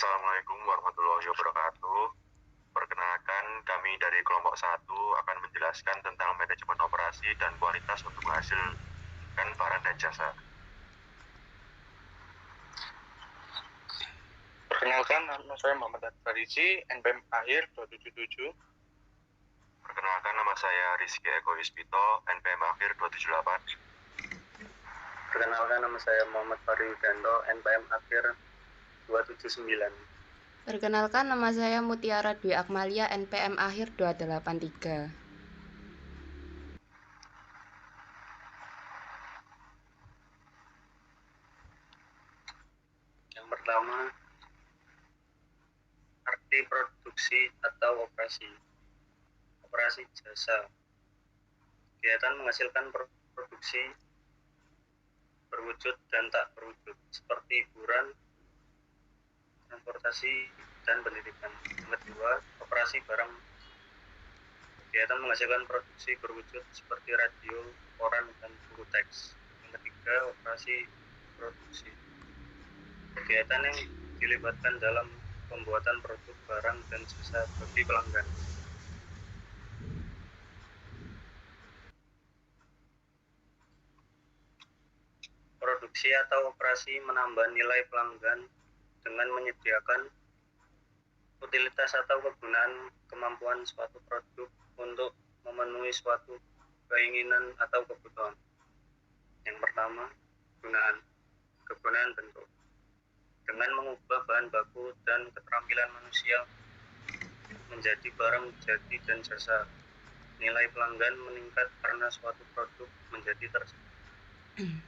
Assalamualaikum warahmatullahi wabarakatuh. Perkenalkan, kami dari kelompok 1 akan menjelaskan tentang manajemen operasi dan kualitas untuk menghasilkan barang dan jasa. Perkenalkan, nama saya Muhammad Farizi, NPM akhir 277. Perkenalkan, nama saya Rizky Eko Ispito, NPM akhir 278. Perkenalkan, nama saya Muhammad Fari Widanto, NPM akhir 279. Perkenalkan, nama saya Mutiara Dwi Akmalia, NPM akhir 283. Yang pertama, arti produksi atau operasi. Operasi jasa. Kegiatan menghasilkan produksi berwujud dan tak berwujud, seperti hiburan, transportasi, dan pendidikan. Yang kedua, operasi barang. Kegiatan menghasilkan produksi berwujud seperti radio, koran, dan buku teks. Yang ketiga, operasi produksi. Kegiatan yang dilibatkan dalam pembuatan produk, barang, dan jasa bagi pelanggan. Produksi atau operasi menambah nilai pelanggan dengan menyediakan utilitas atau kegunaan kemampuan suatu produk untuk memenuhi suatu keinginan atau kebutuhan. Yang pertama, kegunaan bentuk. Dengan mengubah bahan baku dan keterampilan manusia menjadi barang jadi dan jasa, nilai pelanggan meningkat karena suatu produk menjadi tersedia.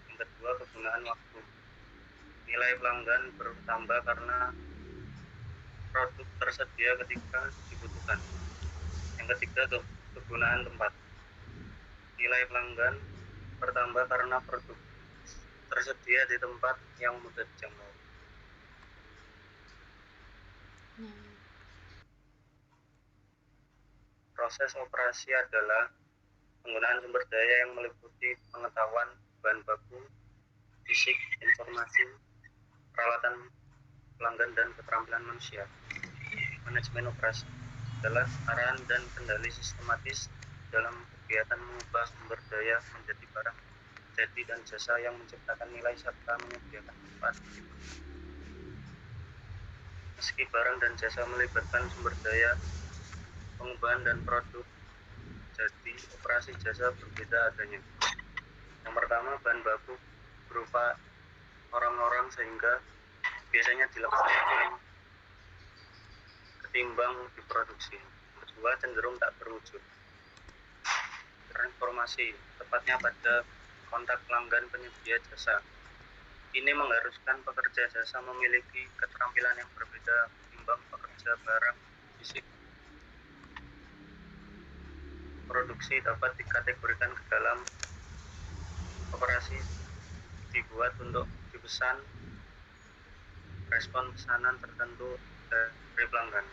Yang kedua, kegunaan waktu. Nilai pelanggan bertambah karena produk tersedia ketika dibutuhkan. Yang ketiga, kegunaan tempat. Nilai pelanggan bertambah karena produk tersedia di tempat yang mudah dijangkau. Proses operasi adalah penggunaan sumber daya yang meliputi pengetahuan, bahan baku, fisik, informasi, peralatan pelanggan, dan keterampilan manusia. Manajemen operasi adalah arahan dan kendali sistematis dalam kegiatan mengubah sumber daya menjadi barang jadi dan jasa yang menciptakan nilai serta menyediakan manfaat. Meski barang dan jasa melibatkan sumber daya pengubahan dan produk jadi, operasi jasa berbeda adanya. Yang pertama, bahan baku berupa orang-orang sehingga biasanya dilakukan ketimbang diproduksi. Yang kedua, cenderung tak berwujud. Transformasi, tepatnya pada kontak pelanggan penyedia jasa. Ini mengharuskan pekerja jasa memiliki keterampilan yang berbeda ketimbang pekerja barang fisik. Produksi dapat dikategorikan ke dalam operasi dibuat untuk dipesan, respon pesanan tertentu dari pelanggan.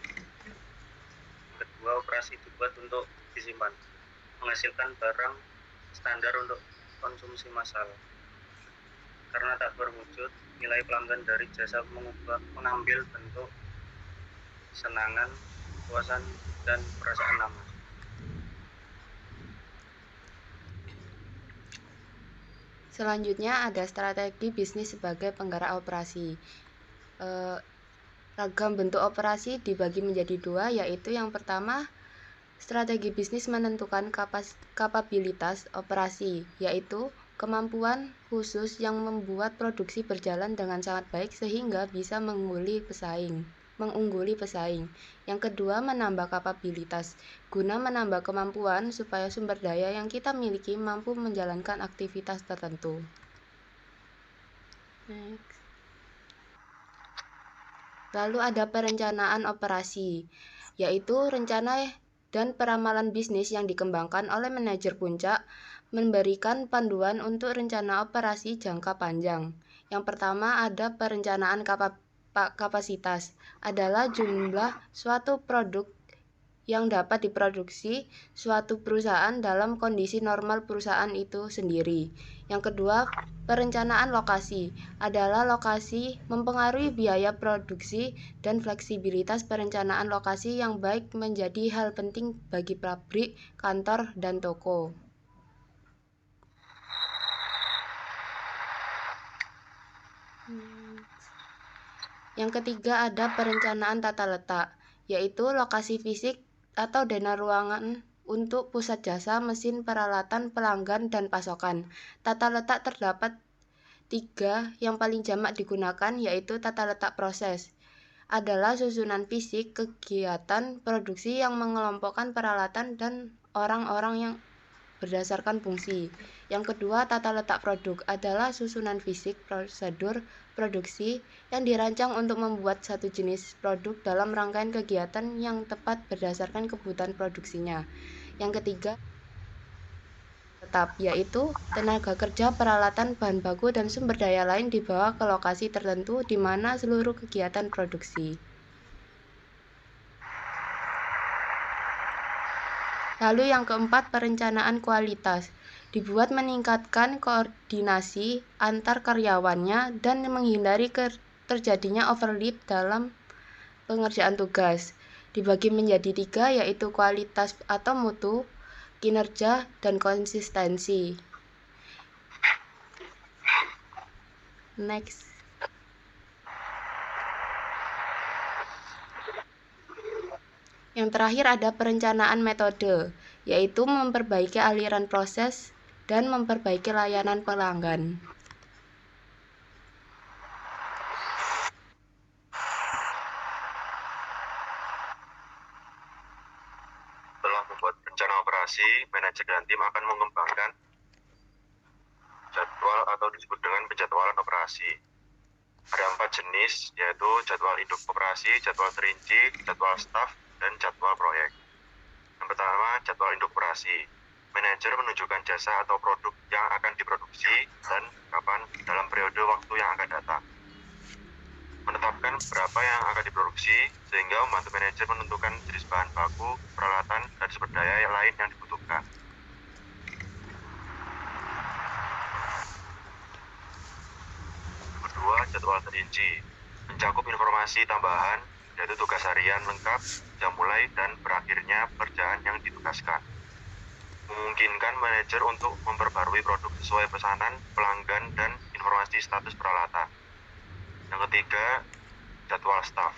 Kedua, operasi dibuat untuk disimpan, menghasilkan barang standar untuk konsumsi massal. Karena tak berwujud, nilai pelanggan dari jasa mengambil bentuk kesenangan, kepuasan, dan perasaan nyaman. Selanjutnya ada strategi bisnis sebagai penggerak operasi. Ragam bentuk operasi dibagi menjadi dua, yaitu yang pertama, strategi bisnis menentukan kapabilitas operasi, yaitu kemampuan khusus yang membuat produksi berjalan dengan sangat baik sehingga bisa mengungguli pesaing. Yang kedua, menambah kapabilitas, guna menambah kemampuan supaya sumber daya yang kita miliki mampu menjalankan aktivitas tertentu. Next. Lalu ada perencanaan operasi, yaitu rencana dan peramalan bisnis yang dikembangkan oleh manajer puncak, memberikan panduan untuk rencana operasi jangka panjang. Yang pertama ada perencanaan kapasitas, adalah jumlah suatu produk yang dapat diproduksi suatu perusahaan dalam kondisi normal perusahaan itu sendiri. Yang kedua, perencanaan lokasi adalah lokasi mempengaruhi biaya produksi dan fleksibilitas perencanaan lokasi yang baik menjadi hal penting bagi pabrik, kantor, dan toko. Yang ketiga ada perencanaan tata letak, yaitu lokasi fisik atau dana ruangan untuk pusat jasa, mesin, peralatan, pelanggan, dan pasokan. Tata letak terdapat 3 yang paling jamak digunakan, yaitu tata letak proses. Adalah susunan fisik kegiatan produksi yang mengelompokkan peralatan dan orang-orang yang berdasarkan fungsi. Yang kedua, tata letak produk adalah susunan fisik prosedur produksi yang dirancang untuk membuat satu jenis produk dalam rangkaian kegiatan yang tepat berdasarkan kebutuhan produksinya. Yang ketiga, tetap, yaitu tenaga kerja, peralatan, bahan baku, dan sumber daya lain dibawa ke lokasi tertentu di mana seluruh kegiatan produksi. Lalu yang keempat, perencanaan kualitas. Dibuat meningkatkan koordinasi antar karyawannya dan menghindari terjadinya overlap dalam pengerjaan tugas. Dibagi menjadi 3, yaitu kualitas atau mutu, kinerja, dan konsistensi. Next. Yang terakhir ada perencanaan metode, yaitu memperbaiki aliran proses dan memperbaiki layanan pelanggan. Setelah membuat rencana operasi, manajer dan tim akan mengembangkan jadwal atau disebut dengan penjadwalan operasi. Ada 4 jenis, yaitu jadwal induk operasi, jadwal terinci, jadwal staf, dan jadwal proyek. Yang pertama, jadwal induk operasi. Manajer menunjukkan jasa atau produk yang akan diproduksi dan kapan dalam periode waktu yang akan datang. Menetapkan berapa yang akan diproduksi sehingga membantu manajer menentukan jenis bahan baku, peralatan, dan sumber daya yang lain yang dibutuhkan. Kedua, jadwal terinci. Mencakup informasi tambahan, yaitu tugas harian lengkap, jam mulai dan berakhirnya pekerjaan yang ditugaskan. Memungkinkan manajer untuk memperbarui produk sesuai pesanan pelanggan dan informasi status peralatan. Yang ketiga, jadwal staf.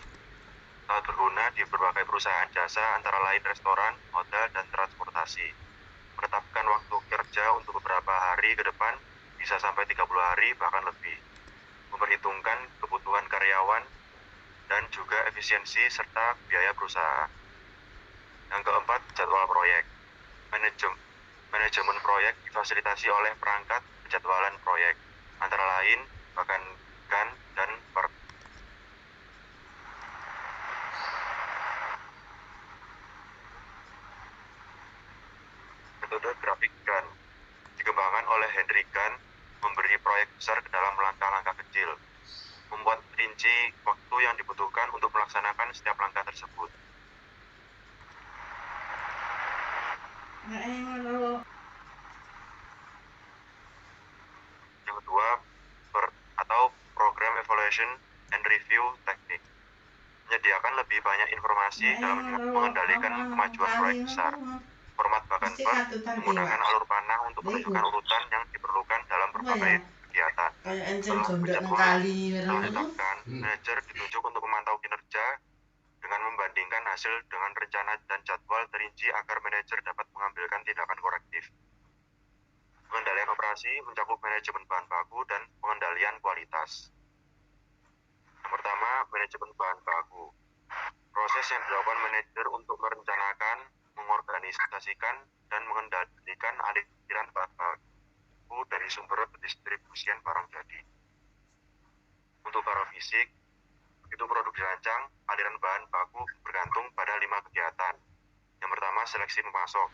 Sangat berguna di berbagai perusahaan jasa antara lain restoran, hotel, dan transportasi. Menetapkan waktu kerja untuk beberapa hari ke depan, bisa sampai 30 hari bahkan lebih. Memperhitungkan kebutuhan karyawan dan juga efisiensi serta biaya perusahaan. Yang keempat, jadwal proyek. Manajemen proyek difasilitasi oleh perangkat penjadwalan proyek, antara lain bahkan Gantt dan metode grafik Gantt dikembangkan oleh Henry Gantt, memberi proyek besar ke dalam langkah-langkah kecil, membuat rinci waktu yang dibutuhkan untuk melaksanakan setiap langkah tersebut. Yang kedua, program evaluation and review teknik. Menyediakan lebih banyak informasi dalam mengendalikan kemajuan proyek besar. Format Bagan-Per menggunakan alur panah untuk menunjukkan urutan yang diperlukan dalam berbagai kegiatan. Penjadwalan telah ditetapkan, manajer ditunjuk untuk memantau kinerja dengan membandingkan hasil dengan rencana dan jadwal terinci agar manajer dapat mengambilkan tindakan korektif. Pengendalian operasi mencakup manajemen bahan baku dan pengendalian kualitas. Yang pertama, manajemen bahan baku. Proses yang dilakukan manajer untuk merencanakan, mengorganisasikan, dan mengendalikan aliran bahan baku dari sumber pendistribusian barang jadi. Untuk barang fisik, begitu produk dirancang, aliran bahan baku bergantung pada 5 kegiatan. Yang pertama, seleksi pemasok,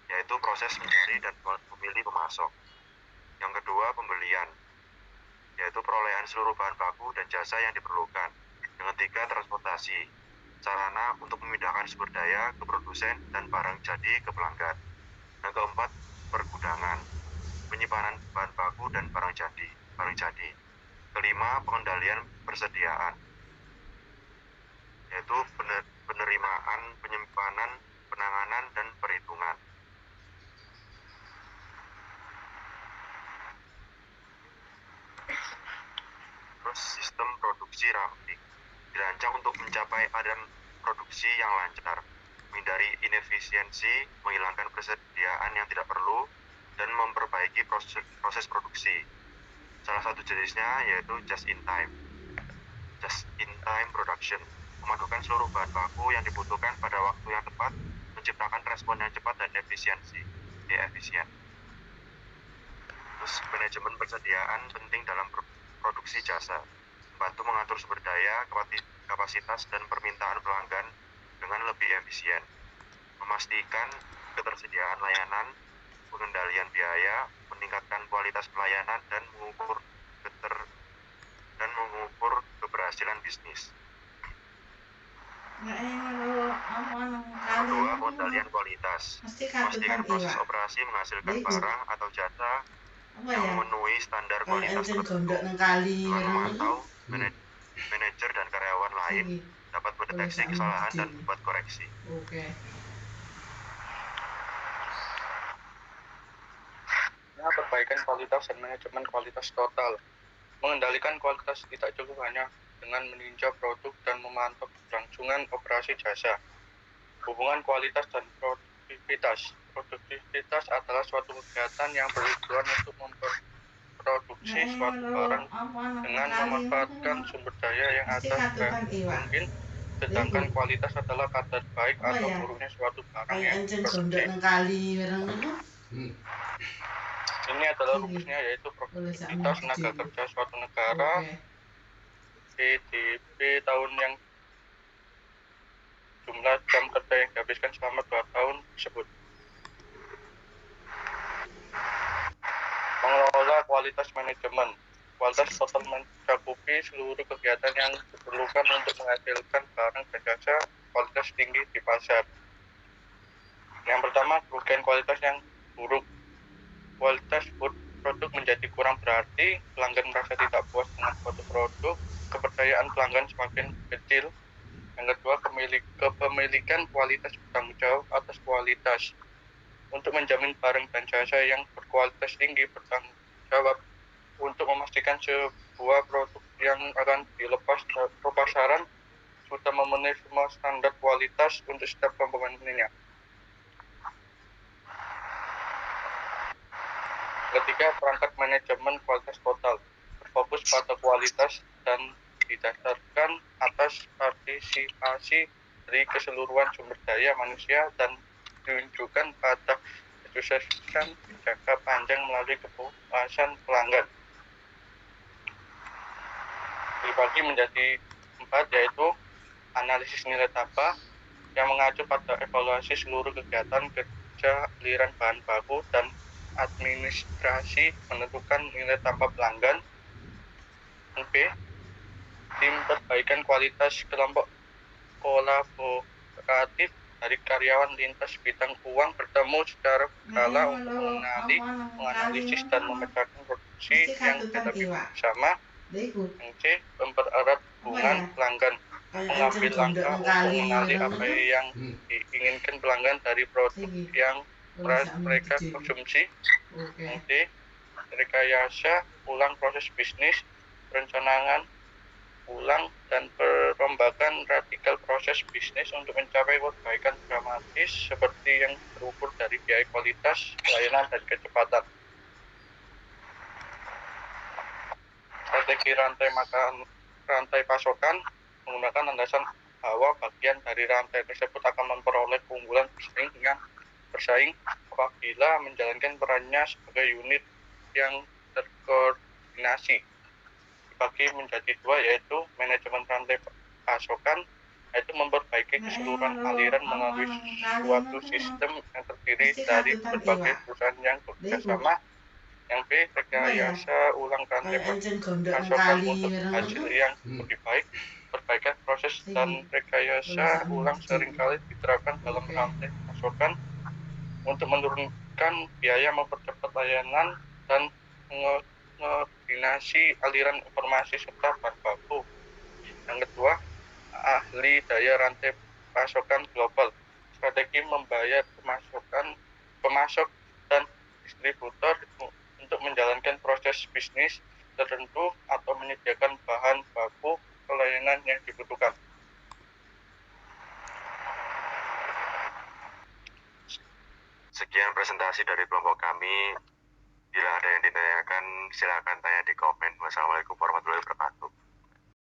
yaitu proses mencari dan memilih pemasok. Yang kedua, pembelian, yaitu perolehan seluruh bahan baku dan jasa yang diperlukan. Yang ketiga, transportasi, sarana untuk memindahkan sumber daya ke produsen dan barang jadi ke pelanggan. Yang keempat, pergudangan, penyimpanan bahan baku dan barang jadi. Kelima, pengendalian persediaan, yaitu penerimaan, penyimpanan, penanganan, dan perhitungan. Terus sistem produksi ramping dirancang untuk mencapai aliran produksi yang lancar, menghindari inefisiensi, menghilangkan persediaan yang tidak perlu, dan memperbaiki proses produksi. Salah satu jenisnya yaitu just-in-time production, memadukan seluruh bahan baku yang dibutuhkan pada waktu yang tepat, menciptakan respon yang cepat dan efisien. Terus manajemen persediaan penting dalam produksi jasa, membantu mengatur sumber daya, kapasitas, dan permintaan pelanggan dengan lebih efisien, memastikan ketersediaan layanan, pengendalian biaya, meningkatkan kualitas pelayanan, dan mengukur keberhasilan bisnis. Kedua, pengendalian kualitas, memastikan proses operasi menghasilkan barang atau jasa yang memenuhi standar kualitas tertentu. Memantau manajer dan karyawan lain dapat mendeteksi kesalahan dan membuat koreksi. Perbaikan kualitas dan manajemen kualitas total. Mengendalikan kualitas tidak cukup hanya dengan meninjau produk dan memantau kelangsungan operasi jasa. Hubungan kualitas dan produktivitas. Produktivitas adalah suatu kegiatan yang bertujuan untuk memproduksi suatu barang dengan memanfaatkan sumber daya yang ada mungkin, sedangkan kualitas adalah kadar baik atau buruknya suatu barang yang diproduksi. Ini adalah rumusnya, yaitu produktivitas tenaga kerja suatu negara PDB tahun yang jumlah jam kerja yang dihabiskan selama 2 tahun tersebut. Mengelola kualitas manajemen. Kualitas total mencakupi seluruh kegiatan yang diperlukan untuk menghasilkan barang dan jasa kualitas tinggi di pasar. Yang pertama, kerugian kualitas yang buruk. Kualitas produk menjadi kurang berarti, pelanggan merasa tidak puas dengan suatu produk, kepercayaan pelanggan semakin kecil. Yang kedua, kepemilikan kualitas bertanggung jawab atas kualitas. Untuk menjamin barang dan jasa yang berkualitas tinggi, bertanggung jawab untuk memastikan sebuah produk yang akan dilepas ke pasaran sudah memenuhi semua standar kualitas untuk setiap komponennya. Ketiga, perangkat manajemen kualitas total berfokus pada kualitas dan didasarkan atas partisipasi dari keseluruhan sumber daya manusia dan ditunjukkan pada kesuksesan jangka panjang melalui kepuasan pelanggan. Dibagi menjadi 4, yaitu analisis nilai tambah yang mengacu pada evaluasi seluruh kegiatan kerja aliran bahan baku dan administrasi menentukan nilai tambah pelanggan. B. Tim perbaikan kualitas kelompok kolaboratif dari karyawan lintas bidang uang bertemu secara berkala untuk mengenali, menganalisis, dan memecahkan produksi yang tetapi bersama. Yang C. Mempererat hubungan pelanggan, mengambil langkah untuk mengenali apa yang diinginkan pelanggan dari produk yang mereka konsumsi. Yang D. Rekayasa ulang proses bisnis, perencanaan ulang dan perombakan radikal proses bisnis untuk mencapai perbaikan dramatis seperti yang terukur dari biaya, kualitas, pelayanan, dan kecepatan. Strategi rantai pasokan menggunakan landasan bahwa bagian dari rantai tersebut akan memperoleh keunggulan bersaing apabila menjalankan perannya sebagai unit yang terkoordinasi. Dibagi menjadi 2, yaitu manajemen rantai pasokan, yaitu memperbaiki keseluruhan aliran melalui suatu sistem yang terdiri dari berbagai perusahaan yang bekerja sama. Yang B. Rekayasa ulang rantai pasokan untuk hasil yang lebih baik, perbaikan proses dan rekayasa ulang seringkali diterapkan dalam rantai pasokan untuk menurunkan biaya, mempercepat layanan, dan mengkoordinasi aliran informasi serta bahan baku. Yang kedua, ahli daya rantai pasokan global. Strategi membayar pemasok dan distributor untuk menjalankan proses bisnis tertentu atau menyediakan bahan baku pelayanan yang dibutuhkan. Sekian presentasi dari kelompok kami. Bila ada yang ditanyakan, silakan tanya di komen. Wassalamualaikum warahmatullahi wabarakatuh.